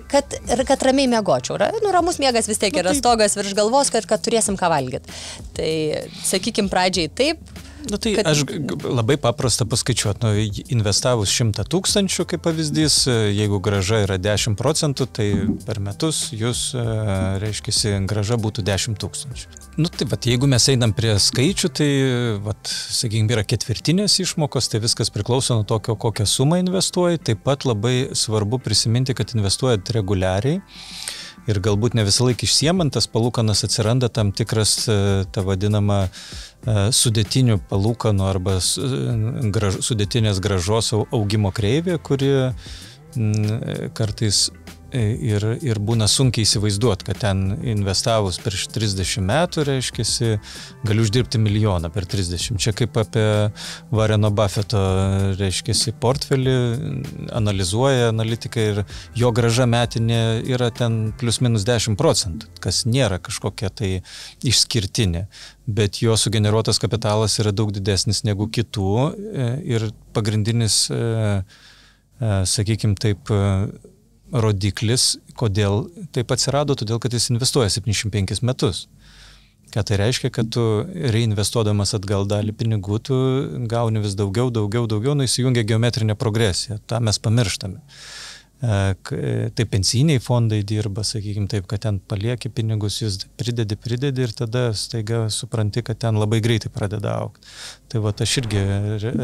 Kad ramiai miegočiau. Ramus miegas vis tiek yra stogas virš galvos, kad turėsim ką valgyti. Tai, sakykim, pradžiai taip. Tai aš labai paprasta paskaičiuoti. Investavus 100 000, kaip pavyzdys, jeigu grąža yra 10%, tai per metus jūs, reiškia, grąža būtų 10 000. Tai jeigu mes einam prie skaičių, tai, sakykime, yra ketvirtinės išmokos, tai viskas priklauso nuo tokio, kokią sumą investuoji. Taip pat labai svarbu prisiminti, kad investuojat reguliariai. Ir galbūt ne visą laiką išsiemant tas palūkanas atsiranda tam tikras, ta vadinama, sudėtinių palūkanų arba sudėtinės grąžos augimo kreivė, kuri kartais ir būna sunkiai įsivaizduoti, kad ten investavus prieš 30 metų, reiškia, galiu uždirbti milijoną per 30. Čia kaip apie Warreno Buffetto, reiškia, portfelį analizuoja analitikai ir jo grąža metinė yra ten plius minus 10%, kas nėra kažkokia tai išskirtinė, bet jo sugeneruotas kapitalas yra daug didesnis negu kitų ir pagrindinis, sakykime taip, rodiklis, kodėl taip atsirado, todėl, kad jis investuoja 75 metus. Ką tai reiškia, kad tu reinvestuodamas atgal dalį pinigų, tu gauni vis daugiau, įsijungia geometrinė progresija. Ta mes pamirštame. Tai pensiniai fondai dirba, sakykime taip, kad ten palieki pinigus, jūs pridedi ir tada staiga supranti, kad ten labai greitai pradeda augti. Tai aš irgi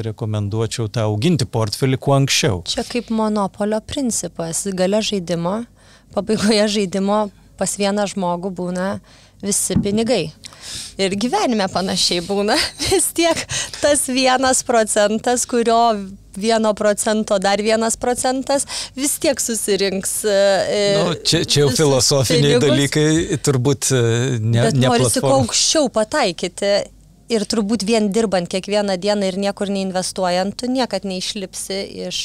rekomenduočiau tą auginti portfelį kuo anksčiau. Čia kaip monopolio principas. Gale žaidimo, pabaigoje žaidimo pas vieną žmogų būna visi pinigai. Ir gyvenime panašiai būna. Vis tiek tas 1%, kurio 1%, dar 1%, vis tiek susirinks. Čia jau filosofiniai pinigus, dalykai, turbūt ne platforma. Bet norisi kuo aukščiau pataikyti ir turbūt vien dirbant kiekvieną dieną ir niekur neinvestuojant, tu niekad neišlipsi iš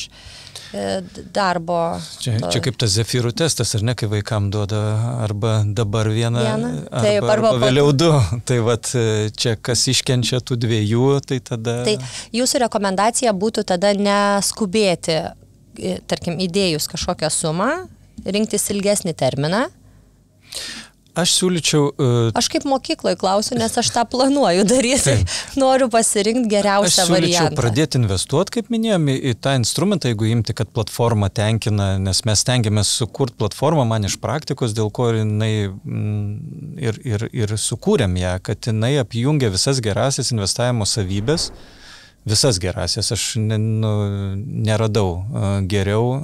darbo. Čia kaip tas zefyrų testas, ar ne, kai vaikam duoda arba dabar vieną arba vėliau 2. Tai čia kas iškenčia tų 2, tai tada... Tai jūsų rekomendacija būtų tada neskubėti, tarkim, įdėjus kažkokią sumą, rinktis ilgesnį terminą. Aš siūlyčiau... Aš kaip mokykloje klausiu, nes aš tą planuoju daryti. Noriu pasirinkti geriausią variantą. Aš siūlyčiau pradėti investuoti, kaip minėjome, į tą instrumentą, jeigu imti, kad platforma tenkina, nes mes stengiamės sukurti platformą, man iš praktikos, dėl ko jinai ir sukūrėm ją, kad jinai apjungia visas gerasias investavimo savybės. Visas gerasias, aš neradau geriau,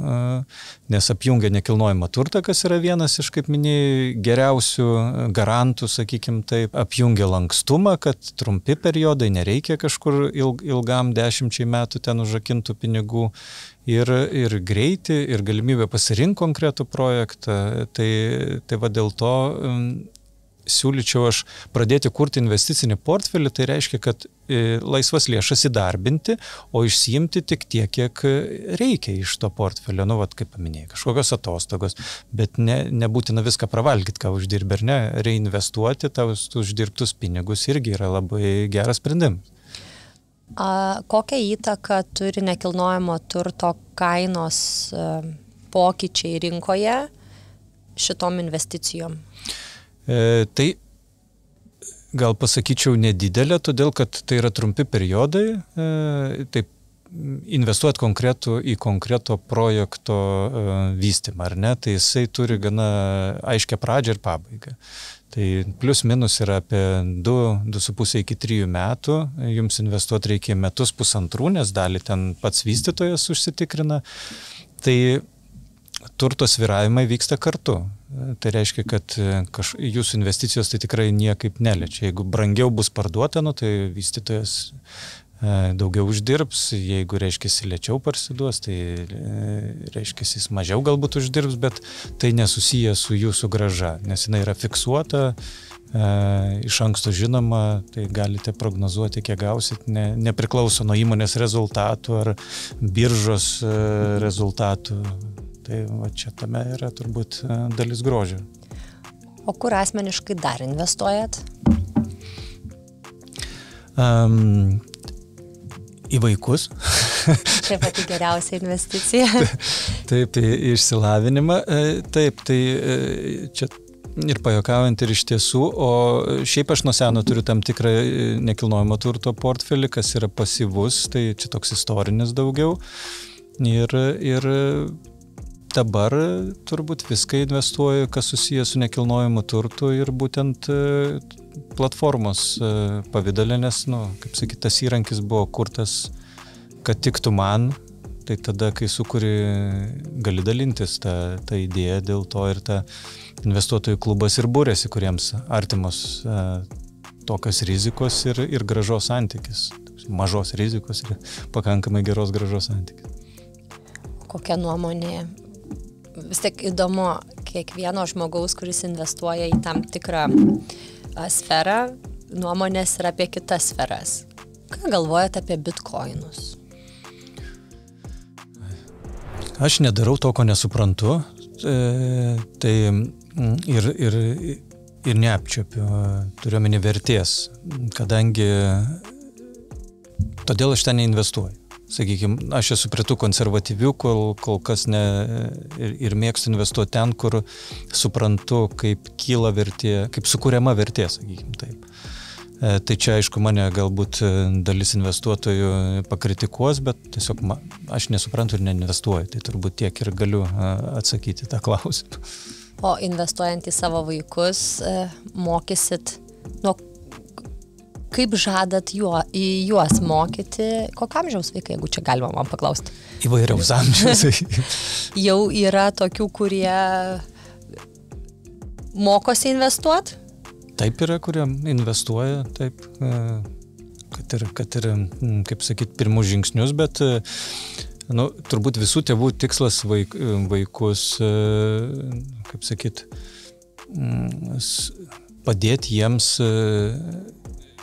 nes apjungia nekilnojamą turtą, kas yra vienas iš, kaip minėjai, geriausių garantų, sakykim taip, apjungia lankstumą, kad trumpi periodai, nereikia kažkur ilgam 10 metų ten užrakintų pinigų ir greitį, ir galimybę pasirinkti konkretų projektą. Tai dėl to siūlyčiau aš pradėti kurti investicinį portfelį, tai reiškia, kad laisvas lėšas įdarbinti, o išsiimti tik tiek, kiek reikia iš to portfelio. Kaip paminėjai, kažkokios atostogos, bet nebūtina viską pravalgyti, ką uždirbi, ar ne, reinvestuoti tavus uždirbtus pinigus irgi yra labai geras sprendimas. Kokią įtaką turi nekilnojamo turto kainos pokyčiai rinkoje šitom investicijom? Tai gal pasakyčiau nedidelė, todėl kad tai yra trumpi periodai, taip investuoti į konkreto projekto vystymą, ar ne, tai jisai turi gana aiškę pradžią ir pabaigą. Tai plius minus yra apie 2,5 iki 3 metų, jums investuoti reikia metus pusantrų, nes dalį ten pats vystytojas užsitikrina. Tai turto svyravimai vyksta kartu. Tai reiškia, kad jūsų investicijos tai tikrai niekaip neliečia. Jeigu brangiau bus parduota, tai vystytojas daugiau uždirbs, jeigu, reiškia, lėčiau parsiduos, tai reiškia, jis mažiau galbūt uždirbs, bet tai nesusiję su jūsų grąža, nes jinai yra fiksuota, iš anksto žinoma, tai galite prognozuoti, kiek gausit, nepriklauso nuo įmonės rezultatų ar biržos rezultatų. Tai va čia tame yra turbūt dalis grožio. O kur asmeniškai dar investuojat? Į vaikus. Tai pati geriausia investicija. Taip, į išsilavinimą. Taip, tai čia ir pajuokaujant ir iš tiesų, o šiaip aš nuo seno turiu tam tikrą nekilnojamo turto portfelį, kas yra pasyvus, tai čia toks istorinis daugiau. Ir dabar turbūt viską investuoju, kas susijęs su nekilnojamu turtu ir būtent platformos pavidale, nes, kaip sakyt, tas įrankis buvo kurtas, kad tiktų man, tai tada, kai sukuri, gali dalintis tą idėją, dėl to ir ta investuotojų klubas ir būrėsi, kuriems artimos tokios rizikos ir grąžos santykis, mažos rizikos ir pakankamai geros grąžos santykis. Kokia nuomonė? Vis tiek įdomu, kiekvieno žmogaus, kuris investuoja į tam tikrą sferą, nuomonės yra apie kitas sferas. Ką galvojate apie bitkoinus? Aš nedarau to, ko nesuprantu, tai ir neapčiopiu, turiuomenį vertės, kadangi todėl aš ten neinvestuoju. Sakykime, aš esu prie tų konservatyvių, kol kas ir mėgstu investuoti ten, kur suprantu, kaip kyla vertė, kaip sukuriama vertė, sakykime taip. Tai čia, aišku, mane galbūt dalis investuotojų pakritikuos, bet tiesiog aš nesuprantu ir neinvestuoju. Tai turbūt tiek ir galiu atsakyti tą klausimą. O investuojant į savo vaikus, mokysit, kaip žadat į juos mokyti? Kokio amžiaus vaikai, jeigu čia galima man paklausti? Įvairiaus amžiaus. Jau yra tokių, kurie mokosi investuoti? Taip yra, kurie investuoja, taip, kad ir kaip sakyt, pirmus žingsnius, bet turbūt visų tėvų tikslas vaikus, kaip sakyt, padėti jiems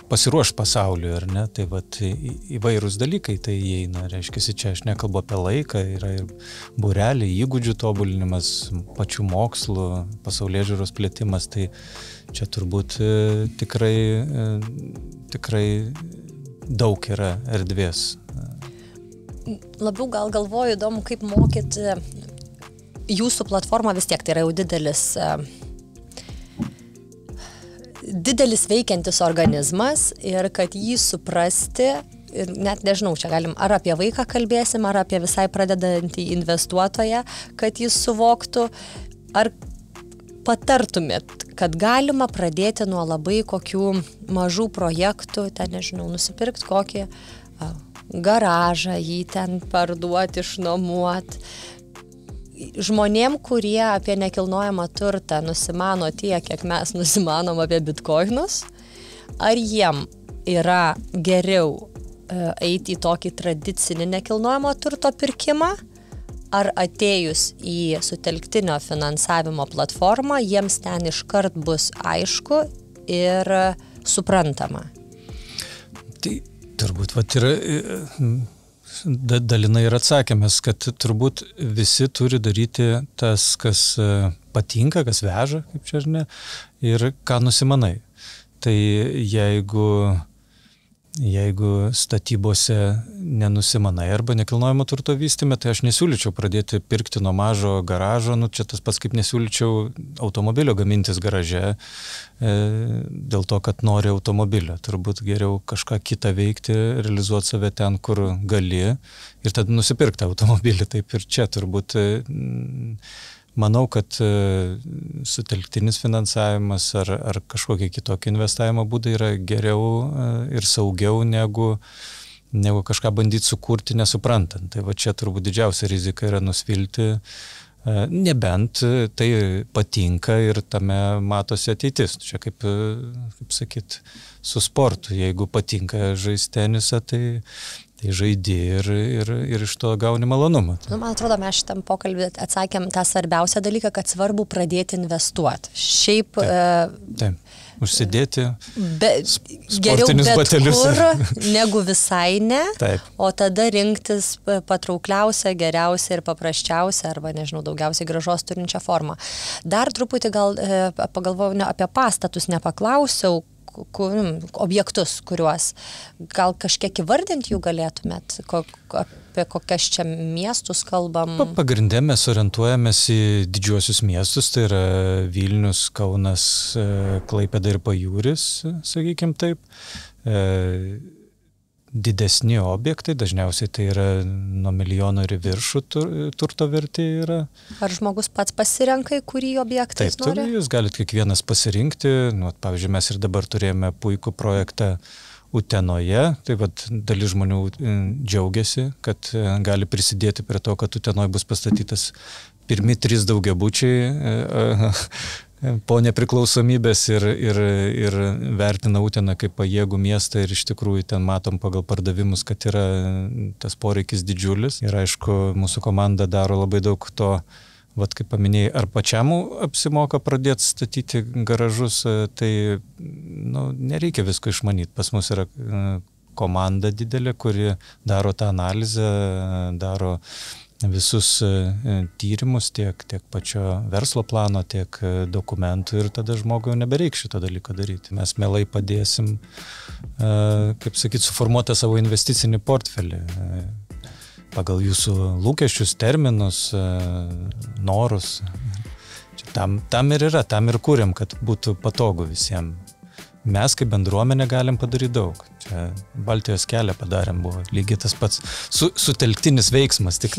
pasiruošti pasauliui, ar ne? Tai vat įvairūs dalykai tai įeina, reiškia, čia aš nekalbu apie laiką, yra ir būreliai, įgūdžių tobulinimas, pačių mokslų, pasaulėžiūros plėtimas, tai čia turbūt tikrai daug yra erdvės. Labiau gal galvoju įdomu, kaip mokyti jūsų platformą, vis tiek tai yra jau didelis veikiantis organizmas ir kad jį suprasti, ir net nežinau, čia galim ar apie vaiką kalbėsim, ar apie visai pradedantį investuotoją, kad jis suvoktų, ar patartumėt, kad galima pradėti nuo labai kokių mažų projektų, ten nežinau, nusipirkti kokį garažą, jį ten parduoti, išnuomuoti. Žmonėm, kurie apie nekilnojamą turtą nusimano tiek, kiek mes nusimanom apie bitkoinus, ar jiem yra geriau eiti į tokį tradicinį nekilnojamo turto pirkimą, ar atėjus į sutelktinio finansavimo platformą, jiems ten iškart bus aišku ir suprantama? Tai turbūt yra dalinai ir atsakėmės, kad turbūt visi turi daryti tas, kas patinka, kas veža, kaip čia ar ne, ir ką nusimanai. Tai jeigu statybose nenusimanai arba nekilnojamo turto vystyme, tai aš nesiūlyčiau pradėti pirkti nuo mažo garažo, čia tas pats kaip nesiūlyčiau automobilio gamintis garaže, dėl to, kad nori automobilio. Turbūt geriau kažką kitą veikti, realizuoti save ten, kur gali ir tada nusipirkti automobilį. Taip ir čia turbūt manau, kad sutelktinis finansavimas ar kažkokie kitokie investavimo būdai yra geriau ir saugiau negu kažką bandyti sukurti nesuprantant. Tai va čia turbūt didžiausia rizika yra nusvilti Nebent tai patinka ir tame matosi ateitis. Čia kaip sakyt, su sportu. Jeigu patinka žaisti tenisą, tai žaidi ir iš to gauni malonumą. Man atrodo, mes šitam pokalbį atsakėm tą svarbiausią dalyką, kad svarbu pradėti investuoti. Šiaip... Taip. Užsidėti geriau bet batelius. Kur, negu visai ne, Taip. O tada rinktis patraukliausią, geriausią ir paprasčiausią, arba, nežinau, daugiausiai gražos turinčią formą. Dar truputį gal pagalvojau apie pastatus, nepaklausiau, objektus, kuriuos gal kažkiek įvardinti jų galėtumėt, apie kokias čia miestus kalbam? Pagrindė mes orientuojamės į didžiuosius miestus, tai yra Vilnius, Kaunas, Klaipėda ir Pajūris, sakykim taip. Didesni objektai, dažniausiai tai yra nuo milijono ir viršų turto vertė yra. Ar žmogus pats pasirenka, kurį objektą jis nori? Taip, jūs galite kiekvienas pasirinkti. Pavyzdžiui, mes ir dabar turėjome puikų projektą Utenoje, tai dalis žmonių džiaugiasi, kad gali prisidėti prie to, kad Utenoje bus pastatytas pirmi 3 daugiabučiai po nepriklausomybės ir vertina Uteną kaip pajėgų miestą ir iš tikrųjų ten matom pagal pardavimus, kad yra tas poreikis didžiulis ir aišku, mūsų komanda daro labai daug to, kaip paminėjai, ar pačiam apsimoka pradėti statyti garažus, tai nereikia visko išmanyti. Pas mus yra komanda didelė, kuri daro tą analizę, daro visus tyrimus, tiek pačio verslo plano, tiek dokumentų ir tada žmogui nebereik šito dalyko daryti. Mes mielai padėsim, kaip sakyt, suformuoti savo investicinį portfelį pagal jūsų lūkesčius, terminus, norus. Čia tam ir yra, tam ir kūrėm, kad būtų patogu visiems. Mes kaip bendruomenė galim padaryti daug. Čia Baltijos kelią padarėm, buvo lygiai tas pats sutelktinis veiksmas, tik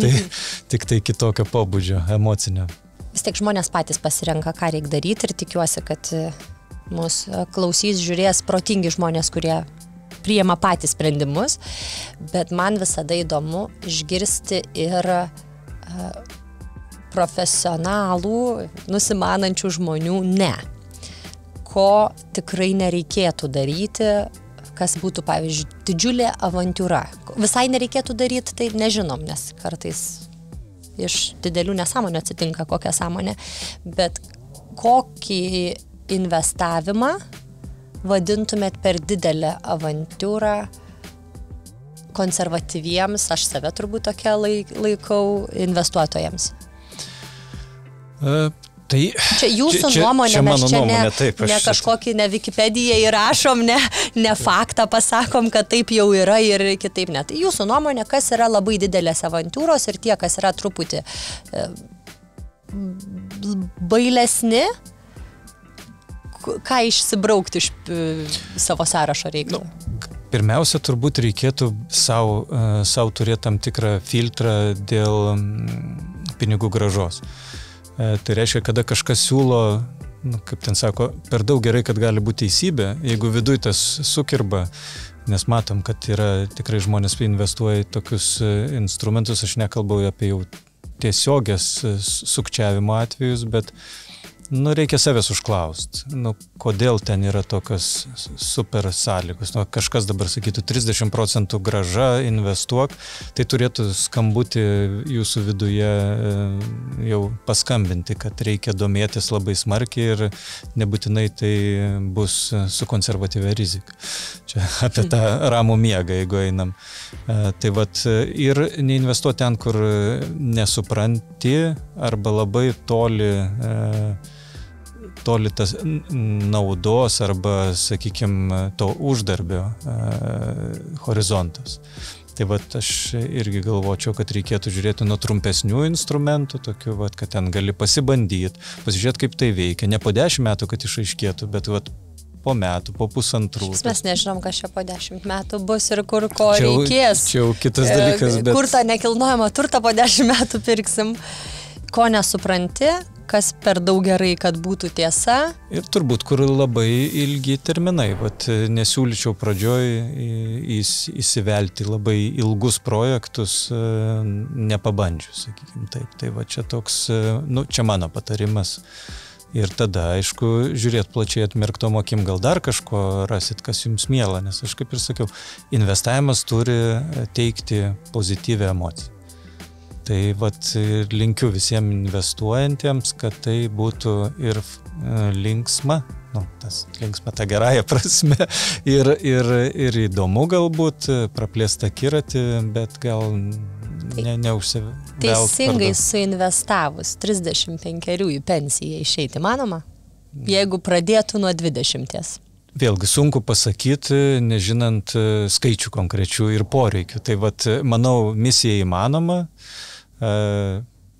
tai kitokio pobūdžio, emocinio. Vis tiek žmonės patys pasirenka, ką reikia daryti ir tikiuosi, kad mūsų klausys, žiūrės protingi žmonės, kurie priima patys sprendimus, bet man visada įdomu išgirsti ir profesionalų, nusimanančių žmonių ne. Ko tikrai nereikėtų daryti, kas būtų, pavyzdžiui, didžiulė avantiūra. Visai nereikėtų daryti, tai nežinom, nes kartais iš didelių nesąmonių atsitinka kokia sąmonė, bet kokį investavimą vadintumėt per didelę avantiūrą konservatyviems, aš save turbūt tokia laikau, investuotojams? Čia jūsų nuomonė, mes čia ne kažkokį ne Wikipediją įrašom, ne faktą pasakom, kad taip jau yra ir kitaip ne. Tai jūsų nuomonė, kas yra labai didelės avantūros ir tie, kas yra truputį bailesni, ką išsibraukti iš savo sąrašo reiktų? Pirmiausia, turbūt reikėtų savo turėti tam tikrą filtrą dėl pinigų grąžos. Tai reiškia, kada kažkas siūlo, kaip ten sako, per daug gerai, kad gali būti teisybė, jeigu viduj tas sukirba, nes matom, kad yra tikrai žmonės investuoja į tokius instrumentus, aš nekalbu apie jau tiesiogės sukčiavimo atvejus, bet reikia savęs užklausti, kodėl ten yra tokios super sąlygos. Kažkas dabar sakytų 30% grąža, investuok, tai turėtų skambutį jūsų viduje jau paskambinti, kad reikia domėtis labai smarkiai ir nebūtinai tai bus su konservatyvia rizika. Čia apie tą ramų miegą, jeigu einam. Tai ir neinvestuoti ten, kur nesupranti arba labai toli tas naudos arba, sakykime, to uždarbio horizontas. Tai aš irgi galvočiau, kad reikėtų žiūrėti nuo trumpesnių instrumentų, tokių, kad ten gali pasibandyti, pasižiūrėti, kaip tai veikia. Ne po 10 metų, kad išaiškėtų, bet po metų, po pusantrų. Mes nežinom, kas čia po 10 metų bus ir ko reikės. Čia jau kitas dalykas, bet... Kur tą nekilnojamą turtą po 10 metų pirksim. Ko nesupranti, kas per daug gerai, kad būtų tiesa. Ir turbūt, kur labai ilgi terminai. Vat nesiūlyčiau pradžioj įsivelti labai ilgus projektus, nepabandžius, sakykime taip. Tai va čia toks, čia mano patarimas. Ir tada, aišku, žiūrėt plačiai atmerktom akim, gal dar kažko rasit, kas jums miela, nes aš kaip ir sakiau, investavimas turi teikti pozityvę emociją. Tai vat linkiu visiems investuojantiems, kad tai būtų ir linksma, tas linksma ta gerąja prasme, ir įdomu galbūt, praplėsta akiratį, bet gal neužsivelt. Teisingai suinvestavus 35 į pensiją išeiti manoma, jeigu pradėtų nuo 20. Vėlgi sunku pasakyti, nežinant skaičių konkrečių ir poreikių. Tai vat, manau, misija įmanoma,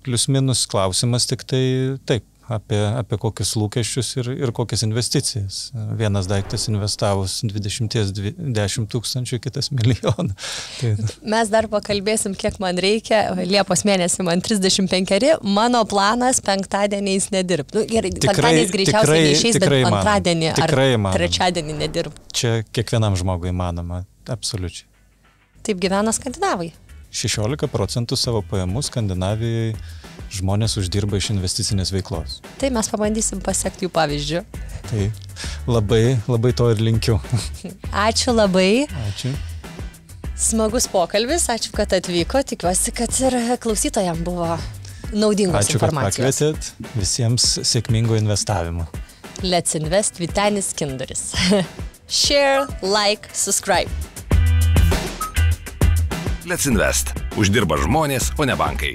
plius minus klausimas tik tai taip, apie kokius lūkesčius ir kokias investicijas. Vienas daiktas investavus 10 tūkstančių, kitas milijoną. Tai... Mes dar pakalbėsim, kiek man reikia. Liepos mėnesį man 35, mano planas penktadieniais nedirbti. Gerai, penktadieniais greičiausiai neišeis, bet antradienį ar trečiadienį nedirbti. Čia kiekvienam žmogui įmanoma, absoliučiai. Taip gyvena skandinavai. 16% savo pajamų Skandinavijoje žmonės uždirba iš investicinės veiklos. Tai mes pabandysim pasiekti jų pavyzdžių. Tai labai to ir linkiu. Ačiū labai. Ačiū. Smagus pokalbis, ačiū, kad atvyko. Tikiuosi, kad ir klausytojams buvo naudingos informacijos. Ačiū, kad pakvietėt. Visiems sėkmingo investavimo. Let's Invest, Vytenis Kinduris. Share, like, subscribe. Let's Invest. Uždirba žmonės, o ne bankai.